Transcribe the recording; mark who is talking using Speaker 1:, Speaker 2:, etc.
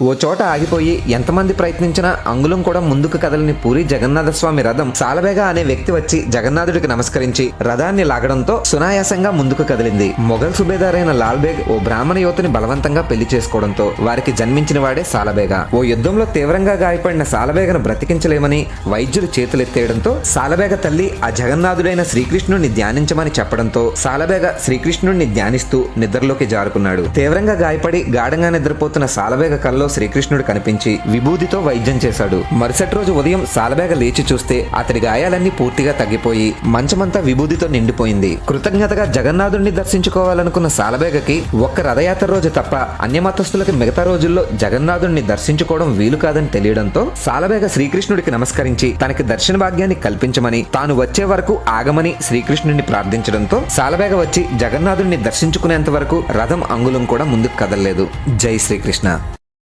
Speaker 1: ఓ చోట ఆగిపోయి ఎంతమంది ప్రయత్నించినా అంగుళం కూడా ముందుకు కదలని పూరి జగన్నాథ స్వామి రథం సాలబేగ అనే వ్యక్తి వచ్చి జగన్నాథుడికి నమస్కరించి రథాన్ని లాగడంతో సునాయాసంగా ముందుకు కదిలింది. మొఘల్ సుబేదార్ అయిన లాల్ బేగ్ ఓ బ్రాహ్మణ యువతిని బలవంతంగా పెళ్లి చేసుకోవడంతో వారికి జన్మించిన వాడే సాలబేగ. ఓ యుద్ధంలో తీవ్రంగా గాయపడిన సాలబేగను బ్రతికించలేమని వైద్యులు చేతులెత్తేయడంతో సాలబేగ తల్లి ఆ జగన్నాథుడైన శ్రీకృష్ణుడిని ధ్యానించమని చెప్పడంతో సాలబేగ శ్రీకృష్ణుడిని ధ్యానిస్తూ నిద్రలోకి జారుకున్నాడు. తీవ్రంగా గాయపడి గాఢంగా నిద్రపోతున్న సాలబేగ కల్లో శ్రీకృష్ణుడు కనిపించి విభూతితో వైద్యం చేశాడు. మరుసటి రోజు ఉదయం సాలబేగ లేచి చూస్తే అతడి గాయాలన్నీ పూర్తిగా తగ్గిపోయి మంచమంతా విభూతితో నిండిపోయింది. కృతజ్ఞతగా జగన్నాథుడిని దర్శించుకోవాలనుకున్న సాలబేగకి ఒక్క రథయాత్ర రోజు తప్ప అన్యమతస్థులకి మిగతా రోజుల్లో జగన్నాథుడిని దర్శించుకోవడం వీలు కాదని తెలియడంతో సాలబేగ శ్రీకృష్ణుడికి నమస్కరించి తనకి దర్శన భాగ్యాన్ని కల్పించమని తాను వచ్చే వరకు ఆగమని శ్రీకృష్ణుడిని ప్రార్థించడంతో సాలబేగ వచ్చి జగన్నాథుడిని దర్శించుకునేంత వరకు రథం అంగుళం కూడా ముందుకు కదలలేదు. జై శ్రీకృష్ణ.